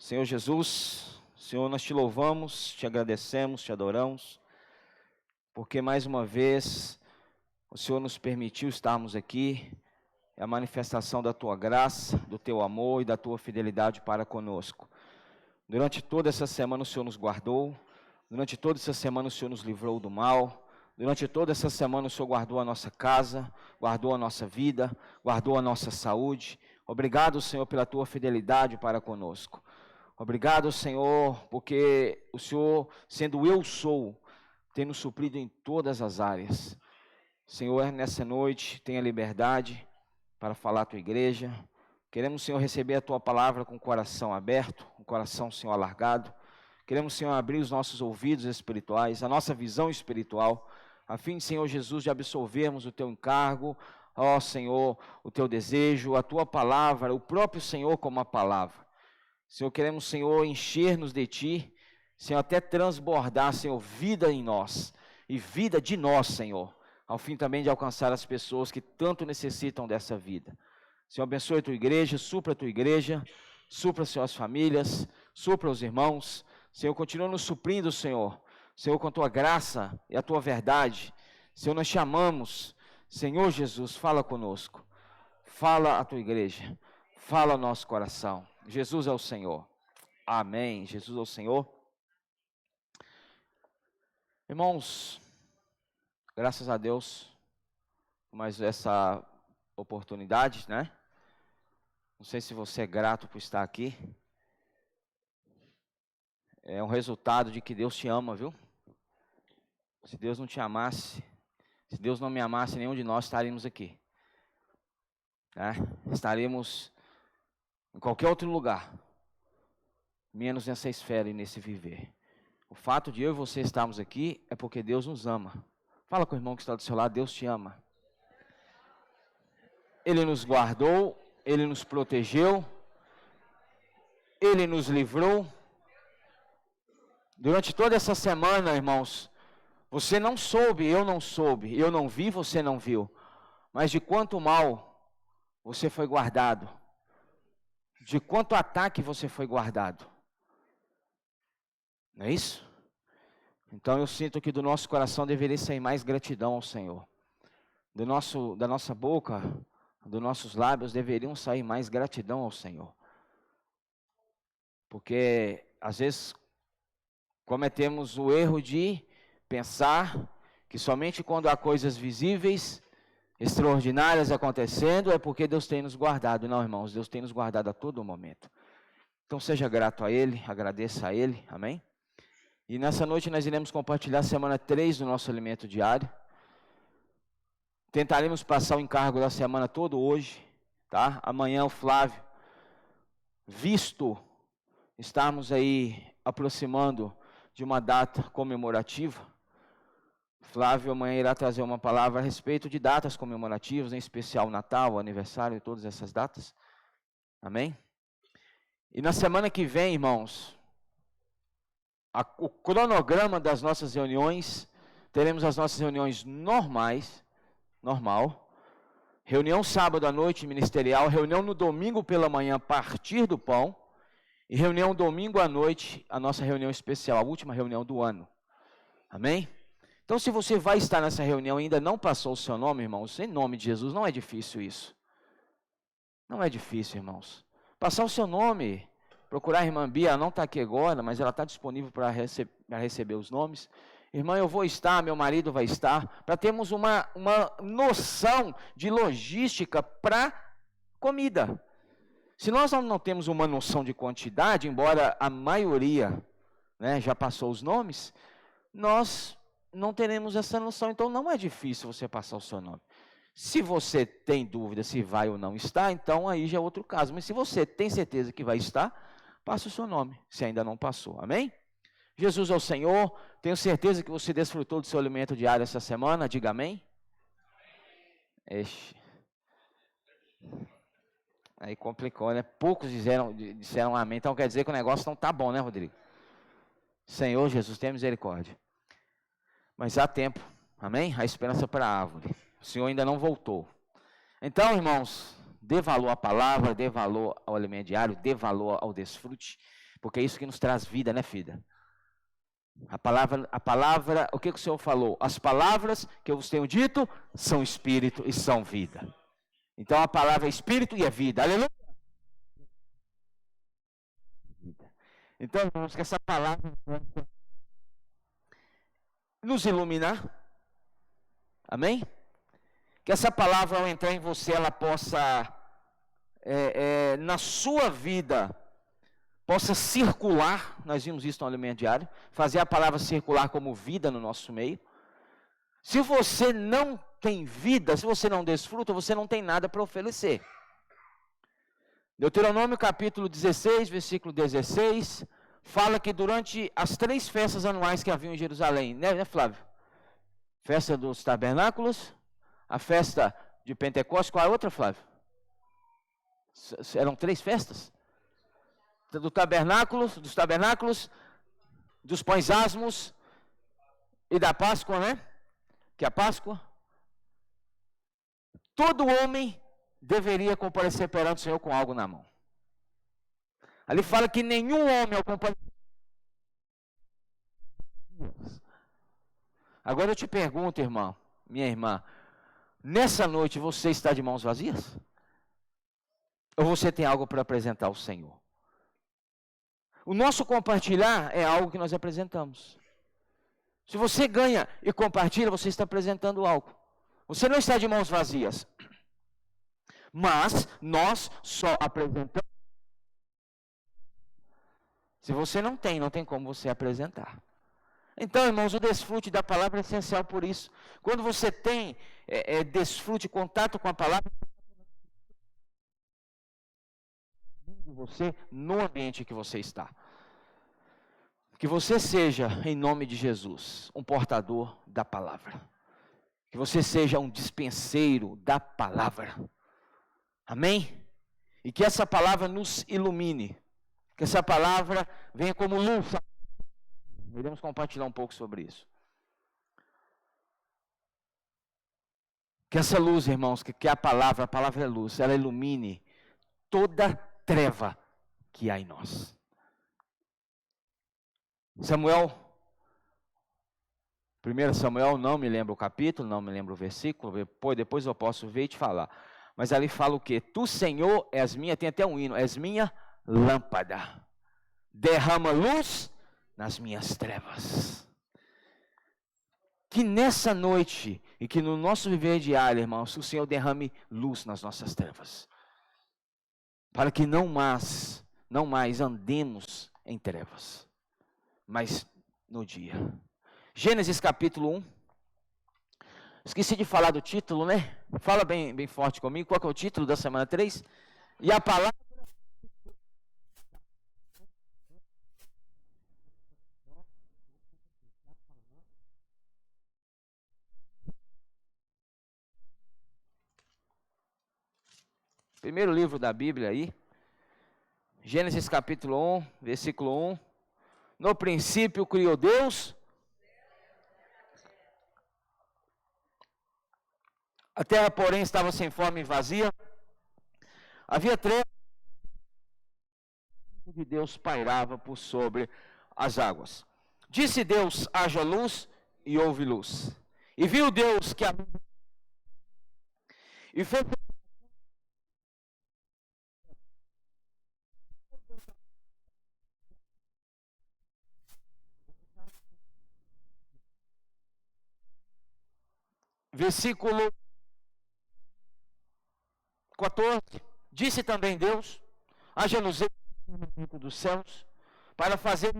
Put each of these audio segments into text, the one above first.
Senhor Jesus, Senhor, nós te louvamos, te agradecemos, te adoramos, porque mais uma vez o Senhor nos permitiu estarmos aqui, é a manifestação da tua graça, do teu amor e da tua fidelidade para conosco. Durante toda essa semana o Senhor nos guardou, durante toda essa semana o Senhor nos livrou do mal, durante toda essa semana o Senhor guardou a nossa casa, guardou a nossa vida, guardou a nossa saúde. Obrigado, Senhor, pela tua fidelidade para conosco. Obrigado, Senhor, porque o Senhor, sendo eu sou, tem nos suprido em todas as áreas. Senhor, nessa noite, tenha liberdade para falar à tua igreja. Queremos, Senhor, receber a tua palavra com o coração aberto, com o coração, Senhor, alargado. Queremos, Senhor, abrir os nossos ouvidos espirituais, a nossa visão espiritual, a fim, Senhor Jesus, de absorvermos o teu encargo, ó Senhor, o teu desejo, a tua palavra, o próprio Senhor como a palavra. Senhor, queremos, Senhor, encher-nos de Ti, Senhor, até transbordar, Senhor, vida em nós, e vida de nós, Senhor, ao fim também de alcançar as pessoas que tanto necessitam dessa vida. Senhor, abençoe a Tua igreja, supra Senhor, as famílias, supra os irmãos. Senhor, continua nos suprindo, Senhor, com a Tua graça e a Tua verdade. Senhor, nós te amamos. Senhor Jesus, fala conosco, fala a Tua igreja, fala ao nosso coração. Jesus é o Senhor. Amém. Jesus é o Senhor. Irmãos, graças a Deus por mais essa oportunidade, né? Não sei se você é grato por estar aqui. É um resultado de que Deus te ama, viu? Se Deus não te amasse, se Deus não me amasse, nenhum de nós estaríamos aqui. Né? Estaríamos em qualquer outro lugar, menos nessa esfera e nesse viver. O fato de eu e você estarmos aqui é porque Deus nos ama. Fala com o irmão que está do seu lado, Deus te ama. Ele nos guardou, Ele nos protegeu, Ele nos livrou. Durante toda essa semana, irmãos, você não soube, eu não vi, você não viu. Mas de quanto mal você foi guardado. De quanto ataque você foi guardado. Não é isso? Então eu sinto que do nosso coração deveria sair mais gratidão ao Senhor. Da nossa boca, dos nossos lábios deveriam sair mais gratidão ao Senhor. Porque às vezes cometemos o erro de pensar que somente quando há coisas visíveis, extraordinárias acontecendo, é porque Deus tem nos guardado. Não, irmãos, Deus tem nos guardado a todo momento. Então seja grato a Ele, agradeça a Ele, amém? E nessa noite nós iremos compartilhar a semana 3 do nosso alimento diário. Tentaremos passar o encargo da semana todo hoje, tá? Amanhã o Flávio, visto estarmos aí aproximando de uma data comemorativa, Flávio amanhã irá trazer uma palavra a respeito de datas comemorativas, em especial o Natal, o aniversário e todas essas datas. Amém? E na semana que vem, irmãos, o cronograma das nossas reuniões, teremos as nossas reuniões normal, reunião sábado à noite ministerial, reunião no domingo pela manhã a partir do pão, e reunião domingo à noite, a nossa reunião especial, a última reunião do ano. Amém? Então, se você vai estar nessa reunião e ainda não passou o seu nome, irmãos, em nome de Jesus, não é difícil isso. Não é difícil, irmãos. Passar o seu nome, procurar a irmã Bia, ela não está aqui agora, mas ela está disponível para receber os nomes. Irmã, eu vou estar, meu marido vai estar, para termos uma noção de logística para comida. Se nós não temos uma noção de quantidade, embora a maioria, né, já passou os nomes, nós não teremos essa noção, então não é difícil você passar o seu nome. Se você tem dúvida se vai ou não estar, então aí já é outro caso. Mas se você tem certeza que vai estar, passe o seu nome, se ainda não passou. Amém? Jesus é o Senhor. Tenho certeza que você desfrutou do seu alimento diário essa semana. Diga amém. Eixe. Aí complicou, né? Poucos disseram amém. Então quer dizer que o negócio não está bom, né, Rodrigo? Senhor Jesus, tenha misericórdia. Mas há tempo, amém? A esperança para a árvore. O Senhor ainda não voltou. Então, irmãos, dê valor à palavra, dê valor ao alimento diário, dê valor ao desfrute. Porque é isso que nos traz vida, né, filha? A palavra, o que o Senhor falou? As palavras que eu vos tenho dito são espírito e são vida. Então a palavra é espírito e é vida. Aleluia! Então, irmãos, que essa palavra possa nos iluminar. Amém? Que essa palavra, ao entrar em você, ela possa, na sua vida, possa circular. Nós vimos isso no alimento diário. Fazer a palavra circular como vida no nosso meio. Se você não tem vida, se você não desfruta, você não tem nada para oferecer. Deuteronômio capítulo 16, versículo 16, fala que durante as 3 festas anuais que haviam em Jerusalém, né, Flávio? Festa dos tabernáculos, a festa de Pentecostes, qual é a outra, Flávio? Eram 3 festas? Dos tabernáculos, dos pães asmos e da Páscoa, né? Que é a Páscoa. Todo homem deveria comparecer perante o Senhor com algo na mão. Ali fala que nenhum homem ao comparecer. Agora eu te pergunto, irmão, minha irmã, nessa noite você está de mãos vazias? Ou você tem algo para apresentar ao Senhor? O nosso compartilhar é algo que nós apresentamos. Se você ganha e compartilha, você está apresentando algo. Você não está de mãos vazias. Mas nós só apresentamos. Se você não tem como você apresentar. Então, irmãos, o desfrute da palavra é essencial por isso. Quando você tem desfrute, contato com a palavra, você no ambiente que você está. Que você seja, em nome de Jesus, um portador da palavra. Que você seja um dispenseiro da palavra. Amém? E que essa palavra nos ilumine. Que essa palavra venha como luz. Iremos compartilhar um pouco sobre isso. Que essa luz, irmãos, que a palavra é luz, ela ilumine toda treva que há em nós. Samuel, 1 Samuel, não me lembro o capítulo, não me lembro o versículo, depois eu posso ver e te falar. Mas ali fala o quê? Tu, Senhor, és minha, tem até um hino, és minha lâmpada. Derrama luz nas minhas trevas. Que nessa noite, e que no nosso viver diário, irmãos, o Senhor derrame luz nas nossas trevas. Para que não mais andemos em trevas, mas no dia. Gênesis capítulo 1. Esqueci de falar do título, né? Fala bem forte comigo. Qual que é o título da semana 3? E a palavra... Primeiro livro da Bíblia aí. Gênesis capítulo 1, versículo 1. No princípio criou Deus. A terra, porém, estava sem forma e vazia. Havia trevas. O de Deus pairava por sobre as águas. Disse Deus, haja luz, e houve luz. E viu Deus que a... E fez... Versículo 14. Disse também Deus, haja luz dos céus, para fazer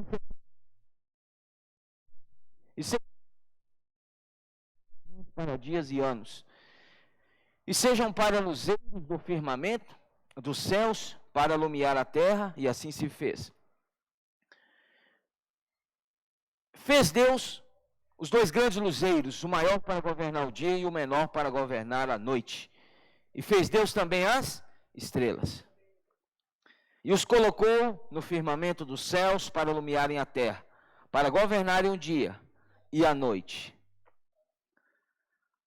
e ser para dias e anos, e sejam para luzeiros do firmamento dos céus, para iluminar a terra, e assim se fez. Fez Deus os 2 grandes luzeiros, o maior para governar o dia e o menor para governar a noite. E fez Deus também as estrelas. E os colocou no firmamento dos céus para iluminarem a terra, para governarem o dia e a noite.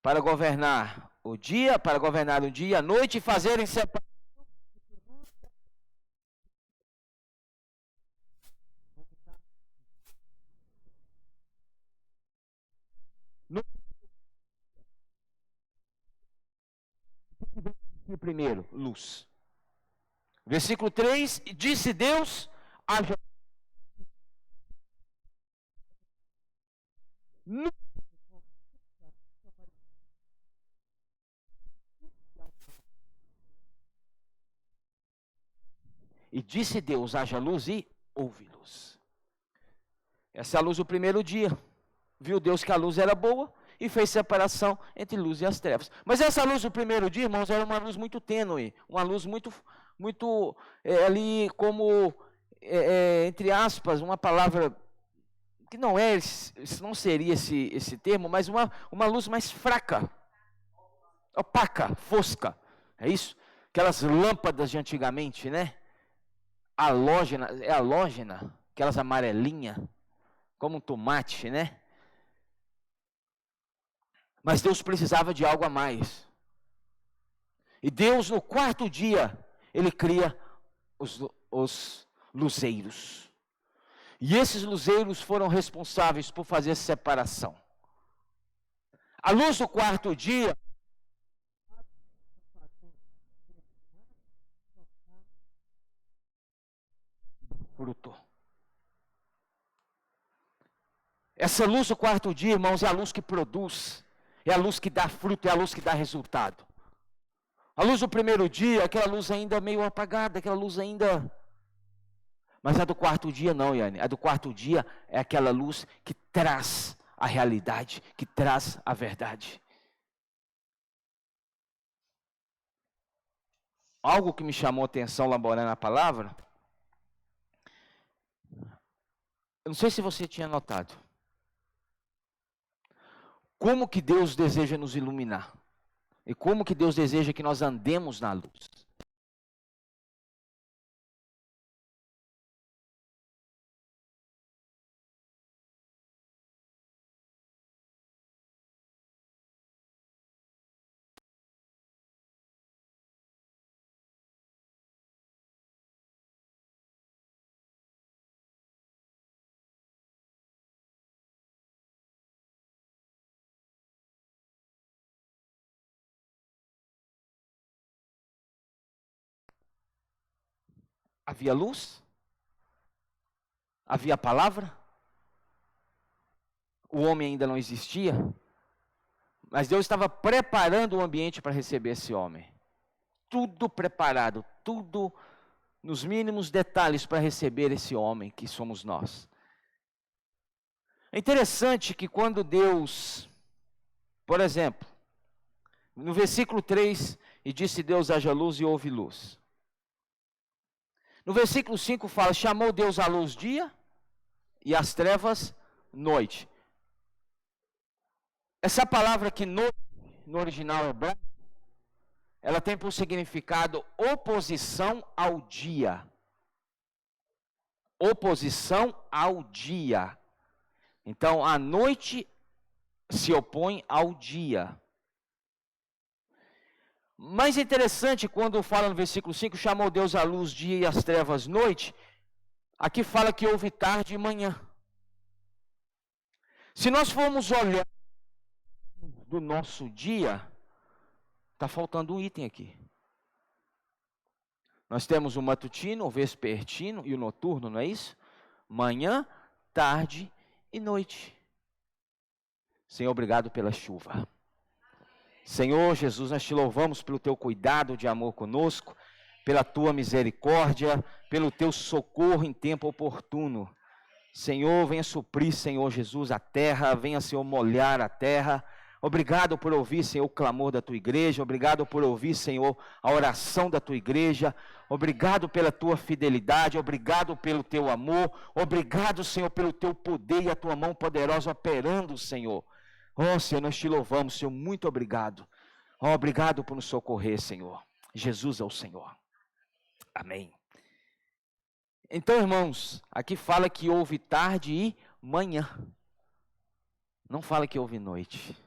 Para governar o dia e a noite, e fazerem separação. E primeiro, luz. Versículo 3, disse Deus, haja luz. E disse Deus, haja luz e houve luz. Essa é a luz do primeiro dia. Viu Deus que a luz era boa e fez separação entre luz e as trevas. Mas essa luz do primeiro dia, irmãos, era uma luz muito tênue, uma luz muito ali como, entre aspas, uma palavra que não é, não seria esse termo, mas uma luz mais fraca, opaca, fosca, é isso? Aquelas lâmpadas de antigamente, né? Halógena, aquelas amarelinhas, como um tomate, né? Mas Deus precisava de algo a mais. E Deus, no quarto dia, Ele cria os luzeiros. E esses luzeiros foram responsáveis por fazer separação. A luz do quarto dia fruto. Essa luz do quarto dia, irmãos, é a luz que produz, é a luz que dá fruto, é a luz que dá resultado. A luz do primeiro dia, aquela luz ainda meio apagada, aquela luz ainda... Mas a do quarto dia não, Yane. A do quarto dia é aquela luz que traz a realidade, que traz a verdade. Algo que me chamou a atenção elaborando a palavra, eu não sei se você tinha notado, como que Deus deseja nos iluminar, e como que Deus deseja que nós andemos na luz. Havia luz, havia palavra, o homem ainda não existia, mas Deus estava preparando o ambiente para receber esse homem. Tudo preparado, tudo nos mínimos detalhes para receber esse homem que somos nós. É interessante que quando Deus, por exemplo, no versículo 3, e disse Deus haja luz e houve luz. No versículo 5 fala, chamou Deus a luz dia e as trevas noite. Essa palavra aqui no original hebraico, ela tem por significado oposição ao dia. Oposição ao dia. Então, a noite se opõe ao dia. Mais interessante, quando fala no versículo 5, chamou Deus a luz dia e as trevas noite, aqui fala que houve tarde e manhã. Se nós formos olhar do nosso dia, está faltando um item aqui. Nós temos o matutino, o vespertino e o noturno, não é isso? Manhã, tarde e noite. Senhor, obrigado pela chuva. Senhor Jesus, nós te louvamos pelo teu cuidado de amor conosco, pela tua misericórdia, pelo teu socorro em tempo oportuno. Senhor, venha suprir, Senhor Jesus, a terra, venha, Senhor, molhar a terra. Obrigado por ouvir, Senhor, o clamor da tua igreja. Obrigado por ouvir, Senhor, a oração da tua igreja. Obrigado pela tua fidelidade. Obrigado pelo teu amor. Obrigado, Senhor, pelo teu poder e a tua mão poderosa operando, Senhor. Oh, Senhor, nós te louvamos, Senhor, muito obrigado. Oh, obrigado por nos socorrer, Senhor. Jesus é o Senhor. Amém. Então, irmãos, aqui fala que houve tarde e manhã. Não fala que houve noite.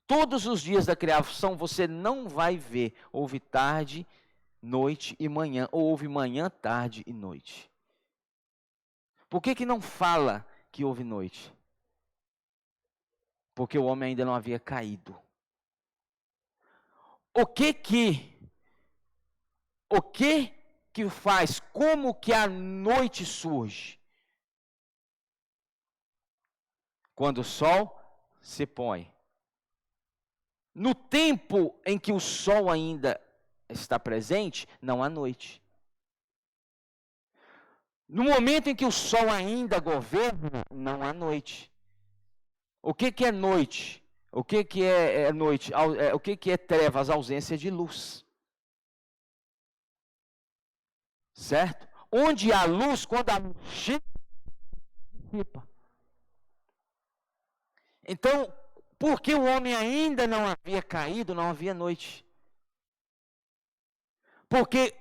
Todos os dias da criação você não vai ver houve tarde, noite e manhã, ou houve manhã, tarde e noite. Por que não fala que houve noite? Porque o homem ainda não havia caído. O que faz? Como que a noite surge? Quando o sol se põe. No tempo em que o sol ainda está presente, não há noite. No momento em que o sol ainda governa, não há noite. O que é noite? O que é noite? O que é trevas? Ausência de luz. Certo? Onde há luz, quando a luz chega, então, porque o homem ainda não havia caído, não havia noite. Porque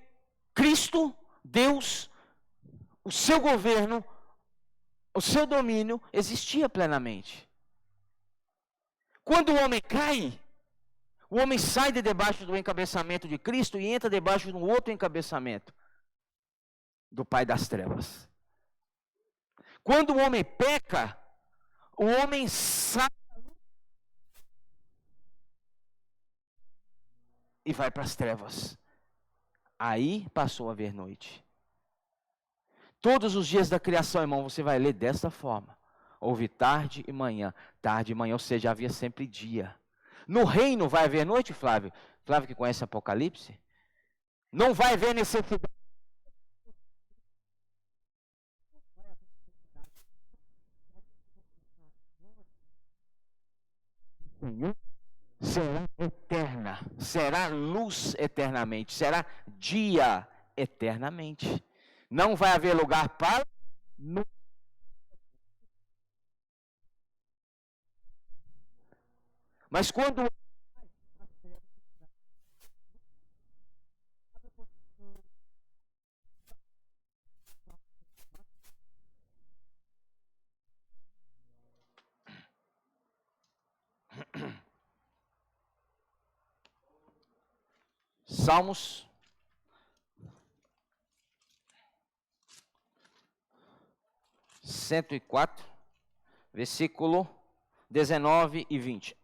Cristo, Deus, o seu governo, o seu domínio existia plenamente. Quando o homem cai, o homem sai de debaixo do encabeçamento de Cristo e entra debaixo de um outro encabeçamento, do pai das trevas. Quando o homem peca, o homem sai e vai para as trevas. Aí passou a haver noite. Todos os dias da criação, irmão, você vai ler dessa forma. Houve tarde e manhã. Tarde e manhã, ou seja, havia sempre dia. No reino vai haver noite, Flávio? Flávio que conhece Apocalipse? Não vai haver necessidade. Será eterna. Será luz eternamente. Será dia eternamente. Não vai haver lugar para... Mas quando... Salmos 104, versículo 19 e 20.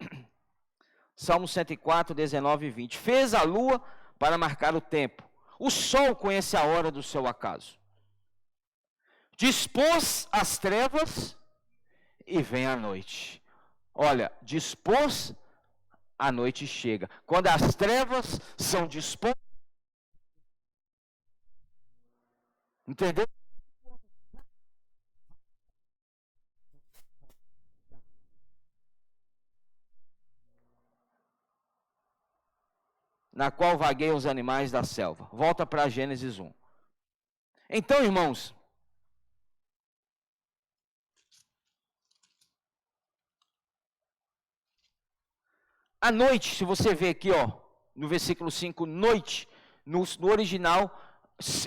Salmo 104, 19 e 20. Fez a lua para marcar o tempo. O sol conhece a hora do seu acaso. Dispôs as trevas e vem a noite. Olha, dispôs, a noite chega. Quando as trevas são dispostas, entendeu? Na qual vagueiam os animais da selva. Volta para Gênesis 1. Então, irmãos, a noite, se você vê aqui, ó, no versículo 5, noite, no original,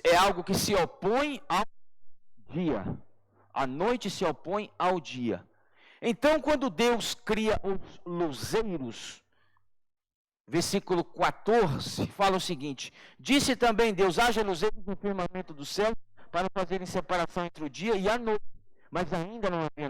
é algo que se opõe ao dia. A noite se opõe ao dia. Então, quando Deus cria os luzeiros, versículo 14, fala o seguinte: disse também Deus, haja luzeiros no firmamento do céu, para fazerem separação entre o dia e a noite. Mas ainda não havia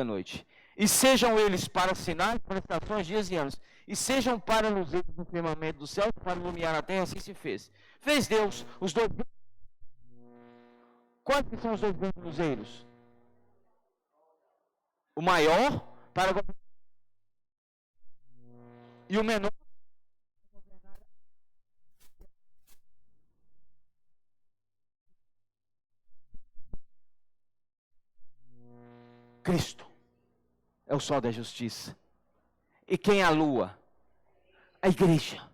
noite. E sejam eles para sinais, para estações, dias e anos. E sejam para luzeiros no firmamento do céu, para iluminar a terra, assim se fez. Fez Deus os dois. Quais que são os dois luzeiros? O maior para e o menor. Cristo é o sol da justiça. E quem é a lua? A igreja.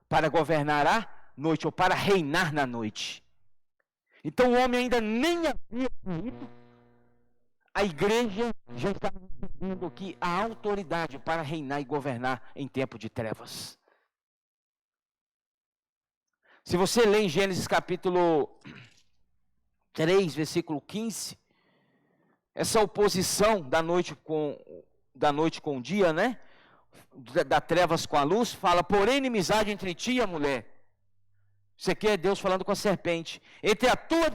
Para governar a noite, ou para reinar na noite. Então o homem ainda nem havia caído. A igreja já está recebendo aqui a autoridade para reinar e governar em tempo de trevas. Se você lê em Gênesis capítulo 3, versículo 15, essa oposição da noite com o dia, né? Da trevas com a luz, fala, porém, inimizade entre ti e a mulher. Isso aqui é Deus falando com a serpente. Entre a tua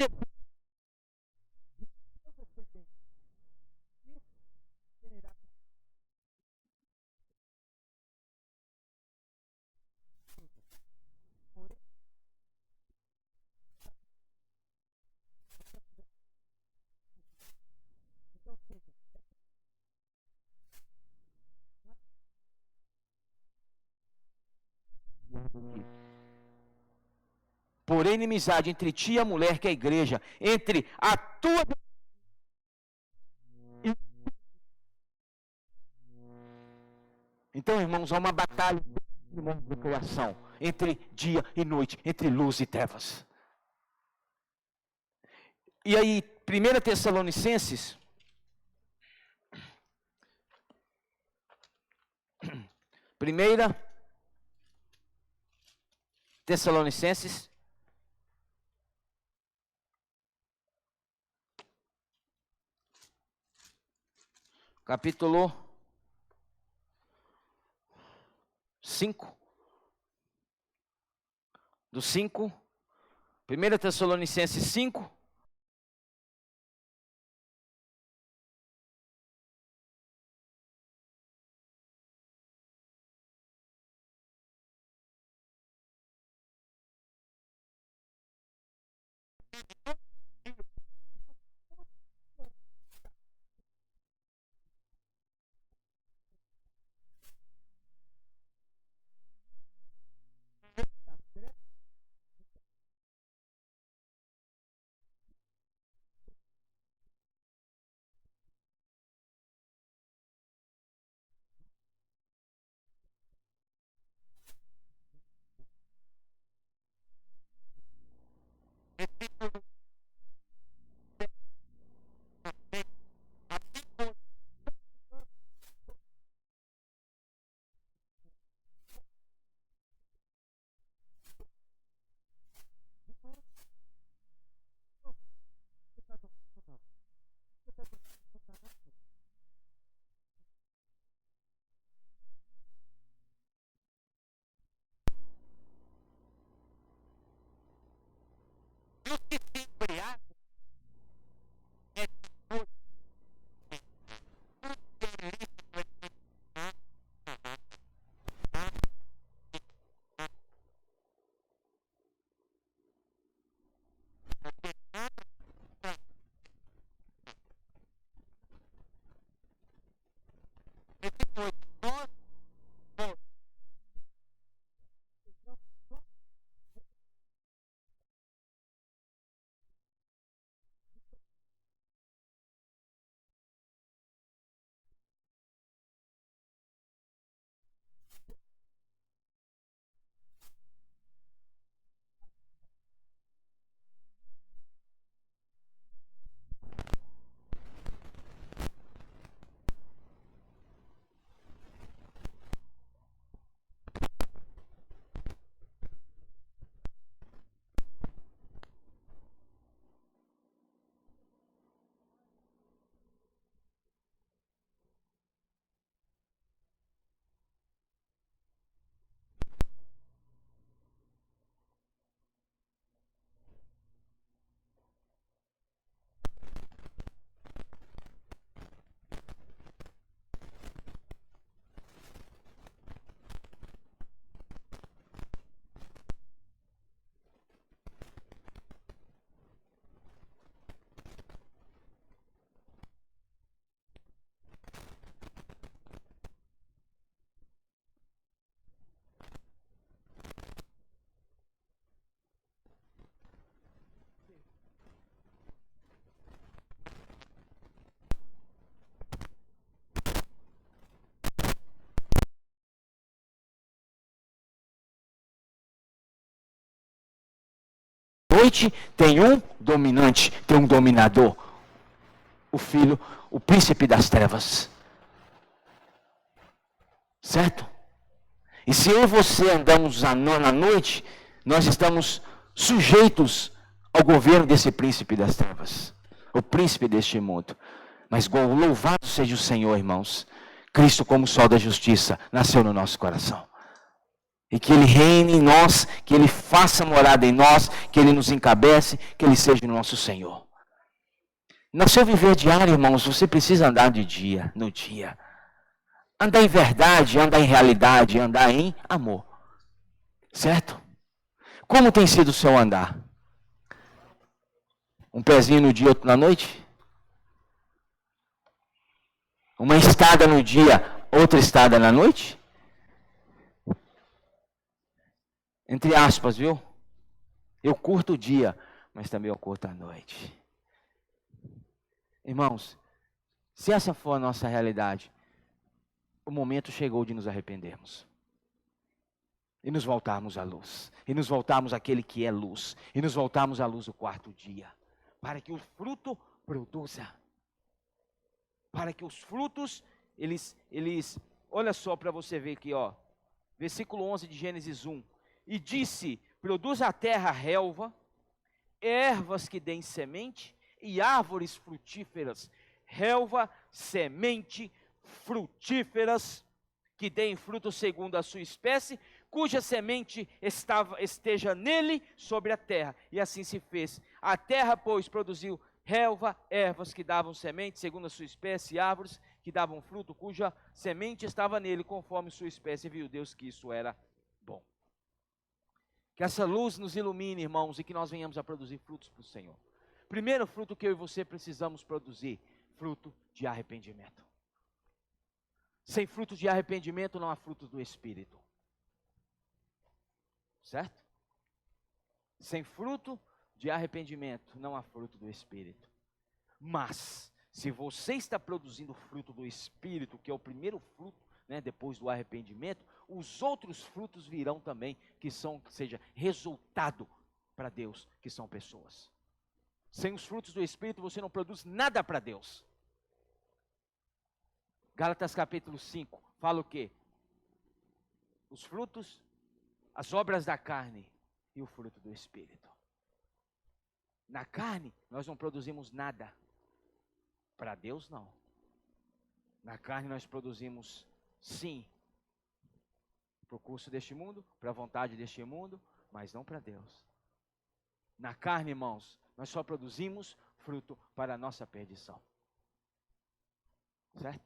Porém, inimizade entre ti e a mulher, que é a igreja, entre a tua... Então, irmãos, há uma batalha no mundo da criação, entre dia e noite, entre luz e trevas. E aí, 1 Tessalonicenses, capítulo 5, do 5, 1 Tessalonicenses 5, noite tem um dominante, tem um dominador. O filho, o príncipe das trevas. Certo? E se eu e você andamos na noite, nós estamos sujeitos ao governo desse príncipe das trevas. O príncipe deste mundo. Mas louvado seja o Senhor, irmãos. Cristo, como sol da justiça, nasceu no nosso coração. E que Ele reine em nós, que Ele faça morada em nós, que Ele nos encabece, que Ele seja o nosso Senhor. No seu viver diário, irmãos, você precisa andar de dia, no dia. Andar em verdade, andar em realidade, andar em amor. Certo? Como tem sido o seu andar? Um pezinho no dia, outro na noite? Uma estada no dia, outra estada na noite? Entre aspas, viu? Eu curto o dia, mas também eu curto a noite. Irmãos, se essa for a nossa realidade, o momento chegou de nos arrependermos. E nos voltarmos à luz. E nos voltarmos àquele que é luz. E nos voltarmos à luz do quarto dia. Para que o fruto produza. Para que os frutos, eles olha só para você ver aqui, ó. Versículo 11 de Gênesis 1. E disse, produz a terra relva, ervas que deem semente e árvores frutíferas. Relva, semente, frutíferas, que deem fruto segundo a sua espécie, cuja semente esteja nele sobre a terra. E assim se fez. A terra, pois, produziu relva, ervas que davam semente segundo a sua espécie, e árvores que davam fruto, cuja semente estava nele conforme sua espécie. E viu Deus que isso era bom. Que essa luz nos ilumine, irmãos, e que nós venhamos a produzir frutos para o Senhor. Primeiro fruto que eu e você precisamos produzir, fruto de arrependimento. Sem fruto de arrependimento não há fruto do Espírito. Certo? Sem fruto de arrependimento não há fruto do Espírito. Mas, se você está produzindo fruto do Espírito, que é o primeiro fruto, né, depois do arrependimento, os outros frutos virão também, que seja resultado para Deus, que são pessoas. Sem os frutos do Espírito você não produz nada para Deus. Gálatas capítulo 5, fala o quê? Os frutos, as obras da carne e o fruto do Espírito. Na carne nós não produzimos nada, para Deus não. Na carne nós produzimos sim, para o curso deste mundo, para a vontade deste mundo, mas não para Deus. Na carne, irmãos, nós só produzimos fruto para a nossa perdição. Certo?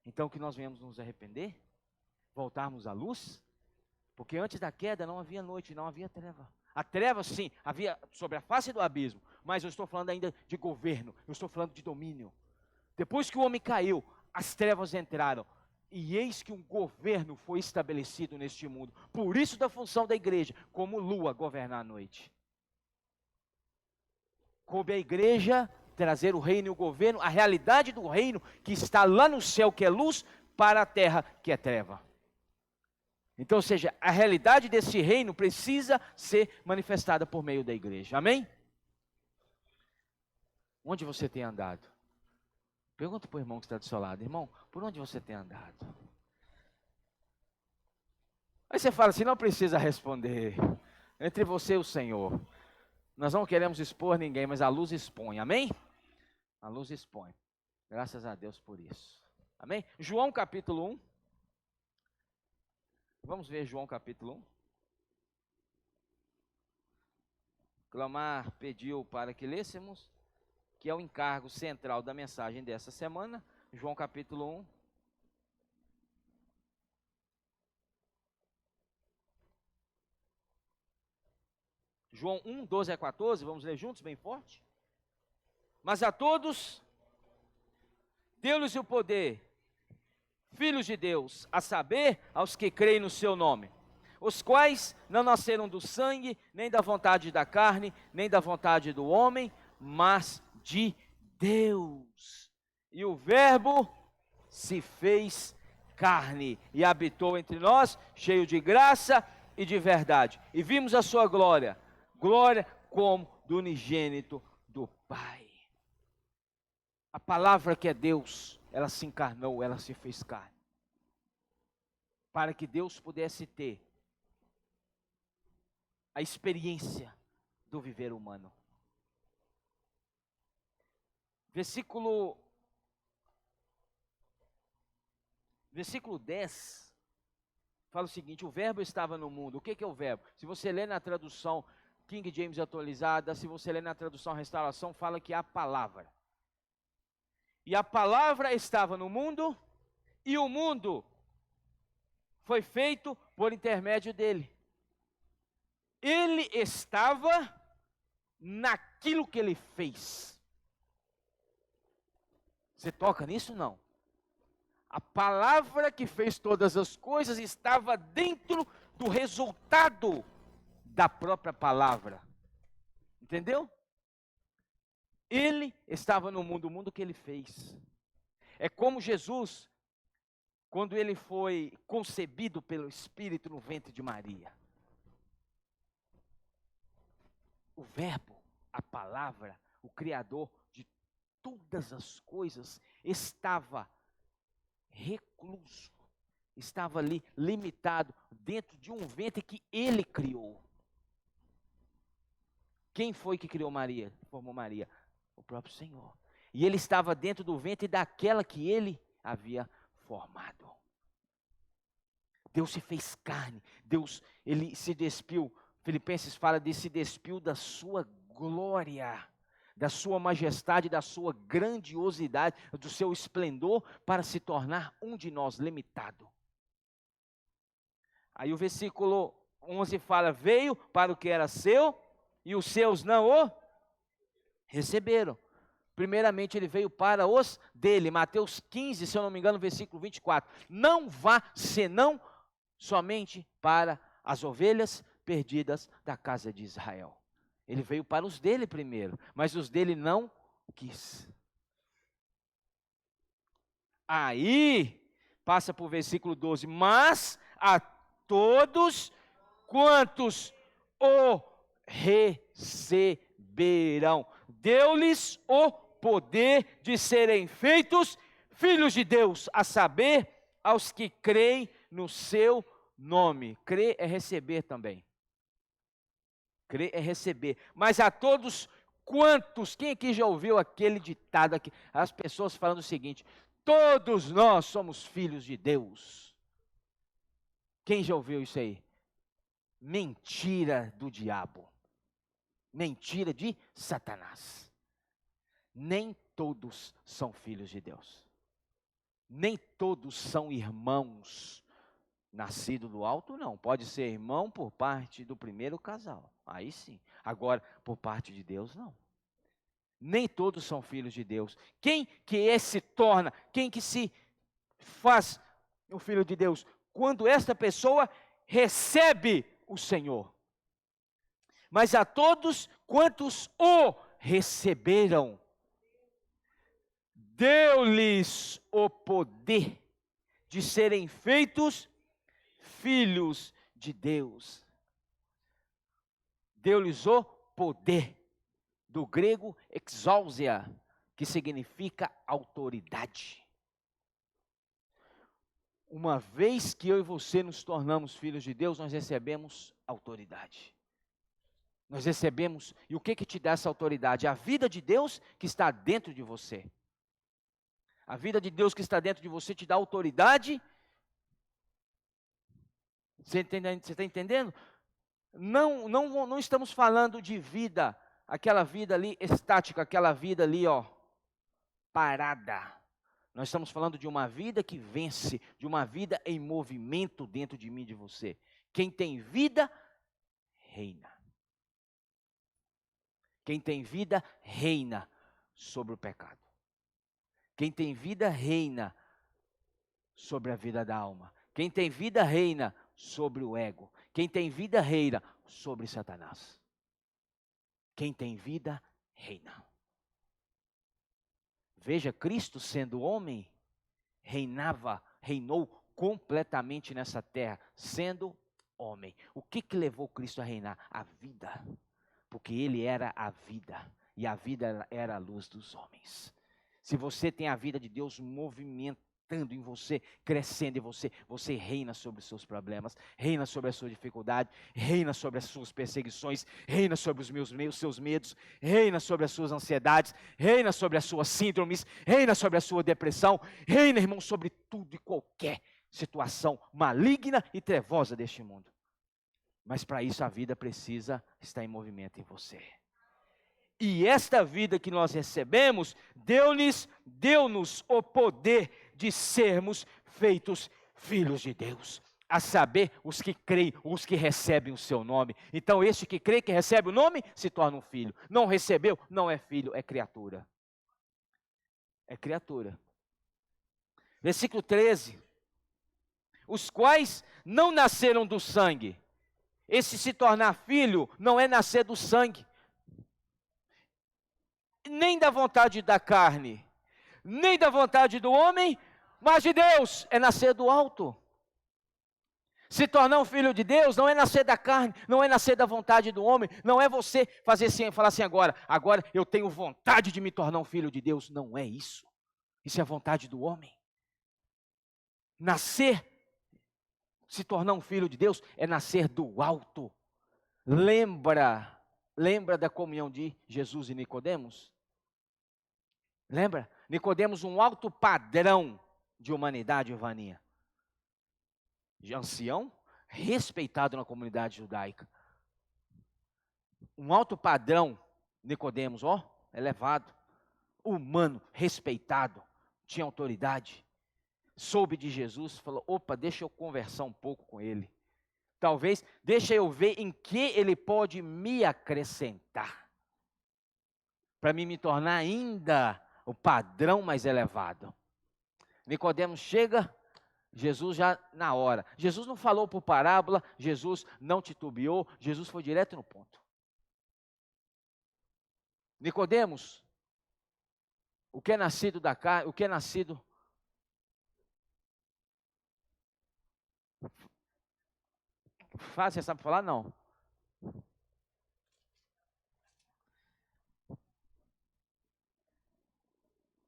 Então que nós venhamos nos arrepender, voltarmos à luz, porque antes da queda não havia noite, não havia treva. A treva sim, havia sobre a face do abismo, mas eu estou falando ainda de governo, eu estou falando de domínio. Depois que o homem caiu, as trevas entraram, e eis que um governo foi estabelecido neste mundo. Por isso da função da igreja, como lua, governar a noite. Coube a igreja trazer o reino e o governo, a realidade do reino que está lá no céu, que é luz, para a terra, que é treva. Então, ou seja, a realidade desse reino precisa ser manifestada por meio da igreja. Amém? Onde você tem andado? Pergunta para o irmão que está do seu lado. Irmão, por onde você tem andado? Aí você fala assim, não precisa responder. Entre você e o Senhor. Nós não queremos expor ninguém, mas a luz expõe. Amém? A luz expõe. Graças a Deus por isso. Amém? João capítulo 1. Vamos ver João capítulo 1. Clamar pediu para que lêssemos, que é o encargo central da mensagem dessa semana. João capítulo 1. João 1, 12 a 14, vamos ler juntos, bem forte. Mas a todos, deu-lhes o poder, filhos de Deus, a saber, aos que creem no seu nome, os quais não nasceram do sangue, nem da vontade da carne, nem da vontade do homem, mas de Deus. E o Verbo se fez carne e habitou entre nós, cheio de graça e de verdade. E vimos a sua glória, glória como do unigênito do Pai. A palavra que é Deus, ela se encarnou, ela se fez carne. Para que Deus pudesse ter a experiência do viver humano. Versículo 10 fala o seguinte: o verbo estava no mundo. O que é o verbo? Se você ler na tradução King James atualizada, se você ler na tradução Restauração, fala que é a palavra. E a palavra estava no mundo, e o mundo foi feito por intermédio dele. Ele estava naquilo que ele fez. Você toca nisso? Não. A palavra que fez todas as coisas estava dentro do resultado da própria palavra. Entendeu? Ele estava no mundo, o mundo que ele fez. É como Jesus, quando ele foi concebido pelo Espírito no ventre de Maria. O Verbo, a palavra, o Criador de todas as coisas, estava recluso, estava ali limitado dentro de um ventre que ele criou. Quem foi que criou Maria, formou Maria? O próprio Senhor. E ele estava dentro do ventre daquela que ele havia formado. Deus se fez carne, Deus, ele se despiu, Filipenses fala de se despiu da sua glória, da sua majestade, da sua grandiosidade, do seu esplendor, para se tornar um de nós, limitado. Aí o versículo 11 fala, veio para o que era seu, e os seus não o receberam. Primeiramente ele veio para os dele, Mateus 15, se eu não me engano, versículo 24. Não vá senão somente para as ovelhas perdidas da casa de Israel. Ele veio para os dele primeiro, mas os dele não quis. Aí, passa para o versículo 12, mas a todos quantos o receberão, deu-lhes o poder de serem feitos filhos de Deus, a saber, aos que creem no seu nome. Crer é receber também. Crer é receber. Mas a todos quantos, quem aqui já ouviu aquele ditado aqui? As pessoas falando o seguinte, todos nós somos filhos de Deus. Quem já ouviu isso aí? Mentira do diabo. Mentira de Satanás. Nem todos são filhos de Deus. Nem todos são irmãos nascidos do alto, não. Pode ser irmão por parte do primeiro casal. Aí sim. Agora, por parte de Deus, não. Nem todos são filhos de Deus. Quem que se torna, quem que se faz o filho de Deus? Quando esta pessoa recebe o Senhor. Mas a todos quantos o receberam, deu-lhes o poder de serem feitos filhos de Deus. Deu-lhes o poder, do grego exousia, que significa autoridade. Uma vez que eu e você nos tornamos filhos de Deus, nós recebemos autoridade. Nós recebemos, e o que te dá essa autoridade? A vida de Deus que está dentro de você. A vida de Deus que está dentro de você te dá autoridade. Você está entendendo? Não estamos falando de vida, aquela vida ali estática, aquela vida ali, parada. Nós estamos falando de uma vida que vence, de uma vida em movimento dentro de mim e de você. Quem tem vida, reina. Quem tem vida, reina sobre o pecado. Quem tem vida, reina sobre a vida da alma. Quem tem vida, reina sobre o ego. Quem tem vida, reina sobre Satanás. Quem tem vida, reina. Veja, Cristo sendo homem, reinou completamente nessa terra, sendo homem. O que levou Cristo a reinar? A vida. Porque ele era a vida, e a vida era a luz dos homens. Se você tem a vida de Deus movimentando em você, crescendo em você, você reina sobre os seus problemas, reina sobre a sua dificuldade, reina sobre as suas perseguições, reina sobre os seus medos, reina sobre as suas ansiedades, reina sobre as suas síndromes, reina sobre a sua depressão, reina, irmão, sobre tudo e qualquer situação maligna e trevosa deste mundo. Mas para isso a vida precisa estar em movimento em você. E esta vida que nós recebemos, deu-nos o poder de sermos feitos filhos de Deus. A saber, os que creem, os que recebem o seu nome. Então este que crê, que recebe o nome, se torna um filho. Não recebeu, não é filho, é criatura. É criatura. Versículo 13. os quais não nasceram do sangue. Esse se tornar filho não é nascer do sangue, nem da vontade da carne, nem da vontade do homem, mas de Deus, é nascer do alto. Se tornar um filho de Deus não é nascer da carne, não é nascer da vontade do homem, não é você fazer assim, falar assim agora eu tenho vontade de me tornar um filho de Deus. Não é isso. Isso é a vontade do homem. Nascer, se tornar um filho de Deus, é nascer do alto. Lembra da comunhão de Jesus e Nicodemos? Lembra? Nicodemos, um alto padrão de humanidade, Vaninha. De ancião, respeitado na comunidade judaica. Um alto padrão, Nicodemos, elevado, humano, respeitado, tinha autoridade. Soube de Jesus, falou, opa, deixa eu conversar um pouco com ele. Talvez, deixa eu ver em que ele pode me acrescentar. Para mim me tornar ainda o padrão mais elevado. Nicodemos chega, Jesus já na hora. Jesus não falou por parábola, Jesus não titubeou, Jesus foi direto no ponto. Nicodemos, o que é nascido da carne, o que é nascido... Você sabe falar? Não.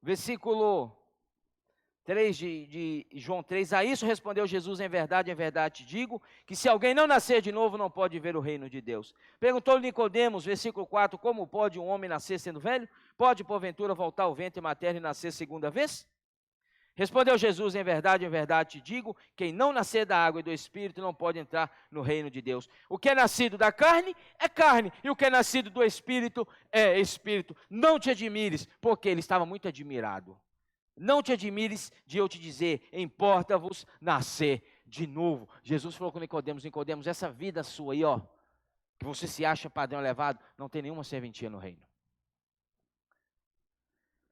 Versículo 3 de João 3, a isso respondeu Jesus, em verdade te digo, que se alguém não nascer de novo, não pode ver o reino de Deus. Perguntou-lhe Nicodemos, versículo 4, como pode um homem nascer sendo velho? Pode, porventura, voltar ao ventre materno e nascer segunda vez? Respondeu Jesus, em verdade te digo, quem não nascer da água e do Espírito não pode entrar no reino de Deus. O que é nascido da carne, é carne, e o que é nascido do Espírito, é Espírito. Não te admires, porque ele estava muito admirado. Não te admires de eu te dizer, importa-vos nascer de novo. Jesus falou com Nicodemos, essa vida sua aí, que você se acha padrão elevado, não tem nenhuma serventia no reino.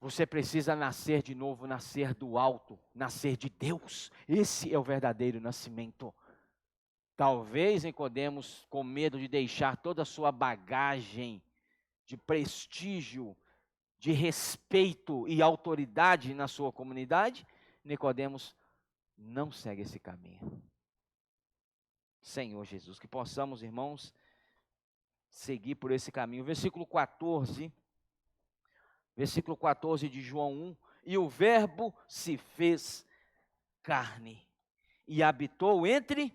Você precisa nascer de novo, nascer do alto, nascer de Deus. Esse é o verdadeiro nascimento. Talvez Nicodemos, com medo de deixar toda a sua bagagem de prestígio, de respeito e autoridade na sua comunidade, Nicodemos não segue esse caminho. Senhor Jesus, que possamos, irmãos, seguir por esse caminho. Versículo 14 de João 1, e o verbo se fez carne e habitou entre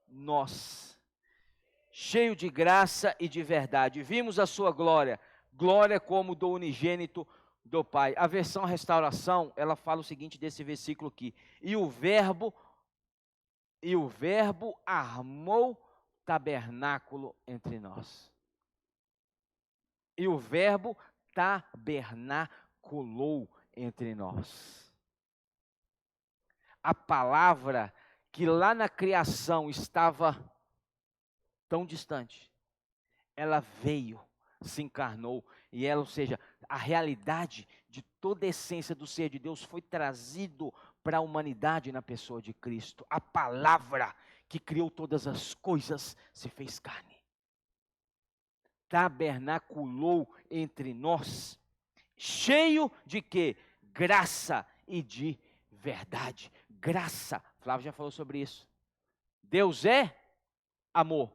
nós, cheio de graça e de verdade. Vimos a sua glória como do unigênito do Pai. A versão Restauração, ela fala o seguinte desse versículo aqui, e o verbo armou tabernáculo entre nós. E o verbo tabernaculou entre nós. A palavra que lá na criação estava tão distante, ela veio, se encarnou, e ela, ou seja, a realidade de toda a essência do ser de Deus foi trazido para a humanidade na pessoa de Cristo. A palavra que criou todas as coisas se fez carne. Tabernaculou entre nós, cheio de quê? Graça e de verdade. Graça, Flávio já falou sobre isso. Deus é amor.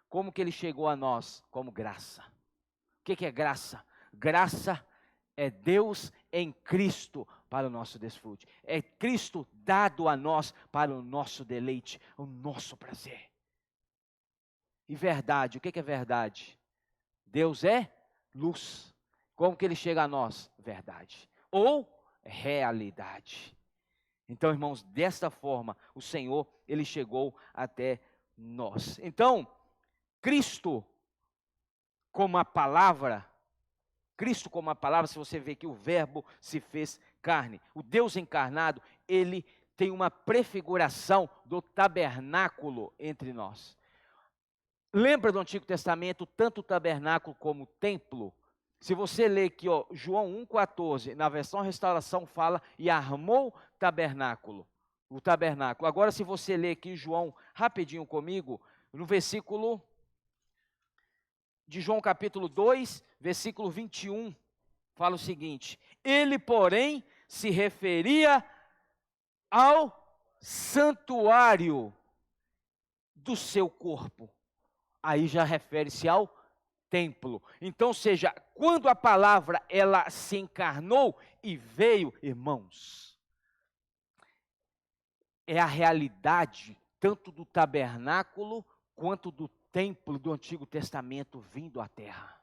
Como que ele chegou a nós? Como graça. O que é graça? Graça é Deus em Cristo para o nosso desfrute. É Cristo dado a nós para o nosso deleite, o nosso prazer. E verdade, o que é verdade? Deus é luz. Como que ele chega a nós? Verdade. Ou realidade. Então, irmãos, desta forma, o Senhor, ele chegou até nós. Então, Cristo como a palavra, se você vê que o verbo se fez carne. O Deus encarnado, ele tem uma prefiguração do tabernáculo entre nós. Lembra do Antigo Testamento, tanto o tabernáculo como o templo? Se você ler aqui, João 1,14, na versão Restauração fala, e armou tabernáculo. o tabernáculo. Agora, se você ler aqui João rapidinho comigo, no versículo de João capítulo 2, versículo 21, fala o seguinte: ele, porém, se referia ao santuário do seu corpo. Aí já refere-se ao templo. Então, seja, quando a palavra ela se encarnou e veio, irmãos, é a realidade tanto do tabernáculo quanto do templo do Antigo Testamento vindo à terra.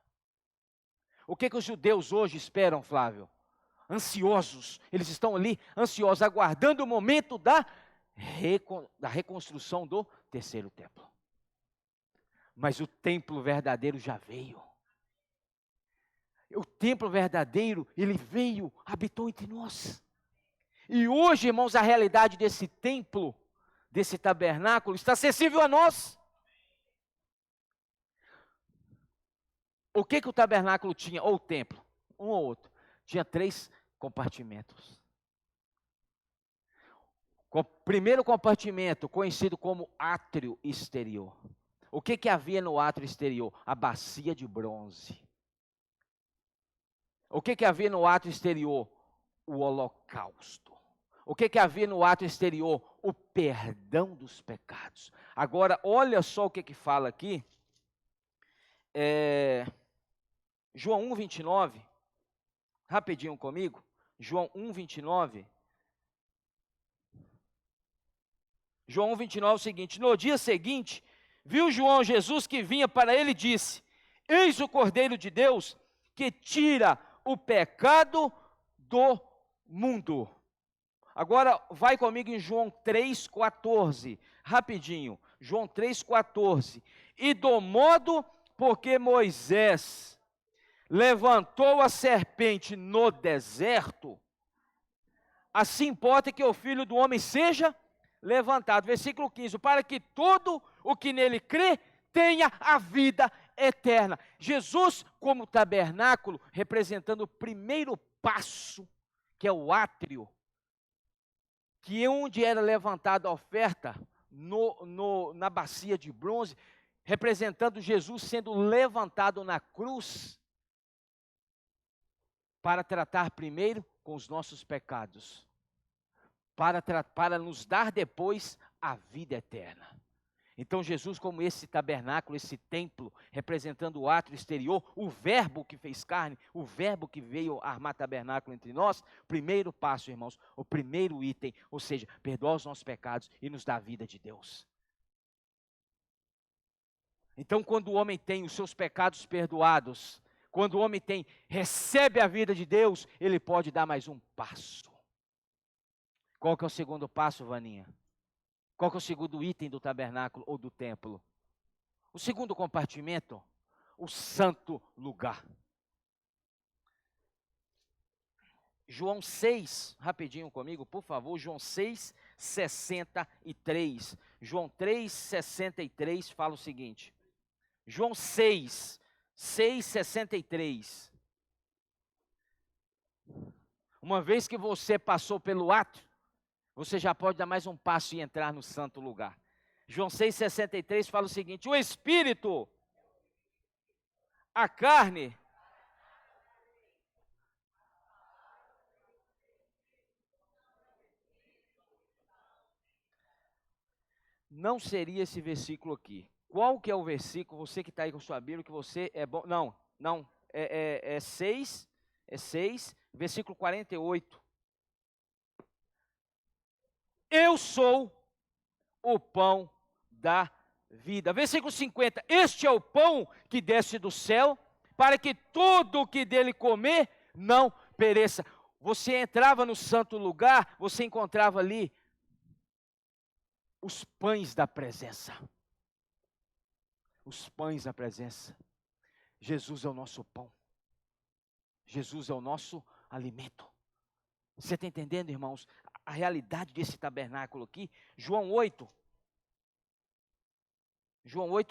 O que os judeus hoje esperam, Flávio? Ansiosos, eles estão ali ansiosos, aguardando o momento da reconstrução do terceiro templo. Mas o templo verdadeiro já veio. O templo verdadeiro, ele veio, habitou entre nós. E hoje, irmãos, a realidade desse templo, desse tabernáculo, está acessível a nós. O que o tabernáculo tinha, ou o templo, um ou outro? Tinha 3 compartimentos. O primeiro compartimento, conhecido como átrio exterior. O que havia no átrio exterior? A bacia de bronze. O que havia no átrio exterior? O holocausto. O que havia no átrio exterior? O perdão dos pecados. Agora, olha só o que fala aqui. João 1, 29. Rapidinho comigo. João 1, 29. João 1, 29 é o seguinte: no dia seguinte, viu João Jesus que vinha para ele e disse: eis o Cordeiro de Deus que tira o pecado do mundo. Agora vai comigo em João 3,14, rapidinho. João 3,14. E do modo porque Moisés levantou a serpente no deserto, assim importa que o Filho do Homem seja levantado. Versículo 15, para que todo o que nele crê tenha a vida eterna. Jesus, como tabernáculo, representando o primeiro passo, que é o átrio, que onde era levantada a oferta, na bacia de bronze, representando Jesus sendo levantado na cruz, para tratar primeiro com os nossos pecados, para nos dar depois a vida eterna. Então Jesus, como esse tabernáculo, esse templo, representando o átrio exterior, o verbo que fez carne, o verbo que veio armar tabernáculo entre nós, primeiro passo, irmãos, o primeiro item, ou seja, perdoar os nossos pecados e nos dar a vida de Deus. Então, quando o homem tem os seus pecados perdoados, quando o homem recebe a vida de Deus, ele pode dar mais um passo. Qual que é o segundo passo, Vaninha? Qual que é o segundo item do tabernáculo ou do templo? O segundo compartimento, o santo lugar. João 6, rapidinho comigo, por favor, João 6, 63. João 3, 63 fala o seguinte. João 6, 63. Uma vez que você passou pelo ato, você já pode dar mais um passo e entrar no santo lugar. João 6,63 fala o seguinte: o Espírito, a carne, não seria esse versículo aqui. Qual que é o versículo, você que está aí com sua Bíblia, que você é bom? Não, é 6, versículo 48. Eu sou o pão da vida. Versículo 50. Este é o pão que desce do céu, para que todo o que dele comer não pereça. Você entrava no santo lugar, você encontrava ali os pães da presença. Os pães da presença. Jesus é o nosso pão. Jesus é o nosso alimento. Você está entendendo, irmãos? A realidade desse tabernáculo aqui, João 8,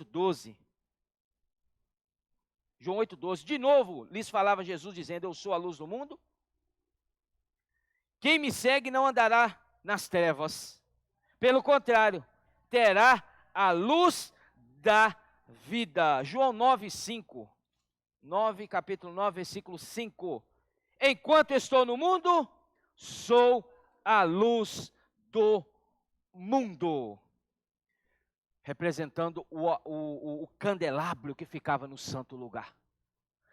12. João 8, 12. De novo, lhes falava Jesus dizendo: eu sou a luz do mundo. Quem me segue não andará nas trevas, Pelo contrário, terá a luz da vida. João 9:5. Capítulo 9, versículo 5. Enquanto estou no mundo, sou a luz do mundo. Representando o candelabro que ficava no santo lugar.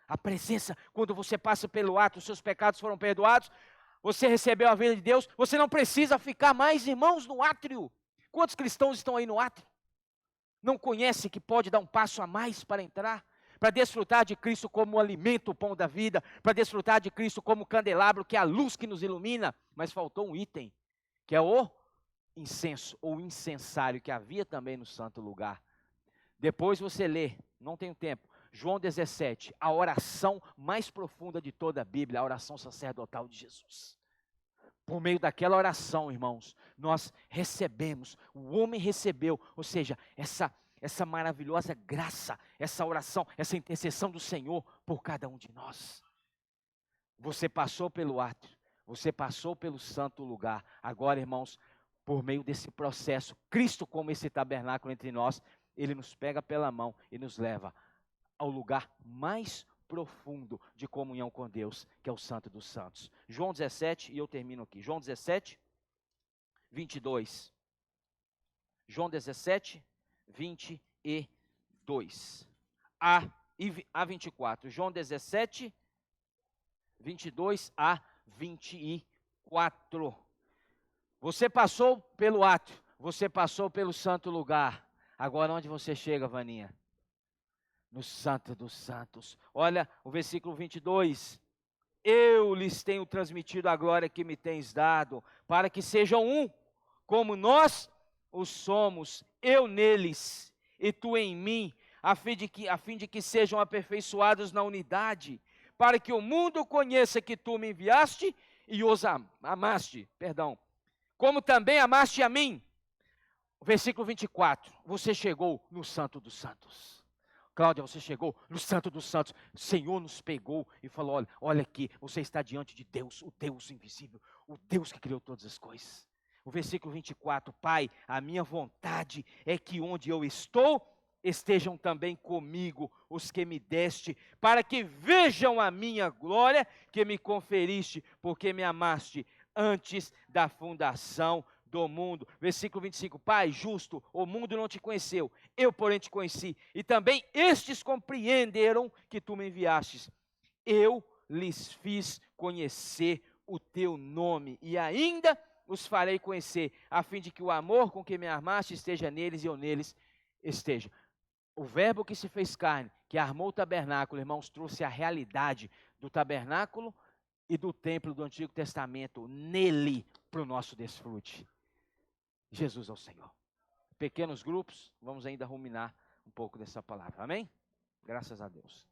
A presença, quando você passa pelo ato, os seus pecados foram perdoados, você recebeu a vida de Deus, você não precisa ficar mais, irmãos, no átrio. Quantos cristãos estão aí no átrio? Não conhece que pode dar um passo a mais para entrar? Para desfrutar de Cristo como o alimento, o pão da vida, para desfrutar de Cristo como o candelabro, que é a luz que nos ilumina. Mas faltou um item, que é o incenso, ou incensário, que havia também no santo lugar. Depois você lê, não tenho tempo, João 17, a oração mais profunda de toda a Bíblia, a oração sacerdotal de Jesus. Por meio daquela oração, irmãos, nós recebemos, o homem recebeu, ou seja, essa maravilhosa graça, essa oração, essa intercessão do Senhor por cada um de nós. Você passou pelo átrio, você passou pelo santo lugar. Agora, irmãos, por meio desse processo, Cristo como esse tabernáculo entre nós, Ele nos pega pela mão e nos leva ao lugar mais profundo de comunhão com Deus, que é o Santo dos Santos. João 17, e eu termino aqui. João 17, 22. João 17, 22. A 24. João 17, 22 a 24. Você passou pelo átrio, você passou pelo santo lugar. Agora onde você chega, Vaninha? No Santo dos Santos. Olha o versículo 22. Eu lhes tenho transmitido a glória que me tens dado, para que sejam um, como nós os somos, eu neles e tu em mim, a fim de que sejam aperfeiçoados na unidade, para que o mundo conheça que tu me enviaste e os amaste, como também amaste a mim. Versículo 24, você chegou no Santo dos Santos. Cláudia, você chegou no Santo dos Santos. O Senhor nos pegou e falou, olha aqui, você está diante de Deus, o Deus invisível, o Deus que criou todas as coisas. O versículo 24, Pai, a minha vontade é que onde eu estou, estejam também comigo os que me deste, para que vejam a minha glória que me conferiste, porque me amaste antes da fundação do mundo. Versículo 25, Pai justo, o mundo não te conheceu, eu porém te conheci, e também estes compreenderam que tu me enviastes. Eu lhes fiz conhecer o teu nome, e ainda os farei conhecer, a fim de que o amor com que me amaste esteja neles e eu neles esteja. O verbo que se fez carne, que armou o tabernáculo, irmãos, trouxe a realidade do tabernáculo e do templo do Antigo Testamento nele para o nosso desfrute. Jesus é o Senhor. Pequenos grupos, vamos ainda ruminar um pouco dessa palavra. Amém? Graças a Deus.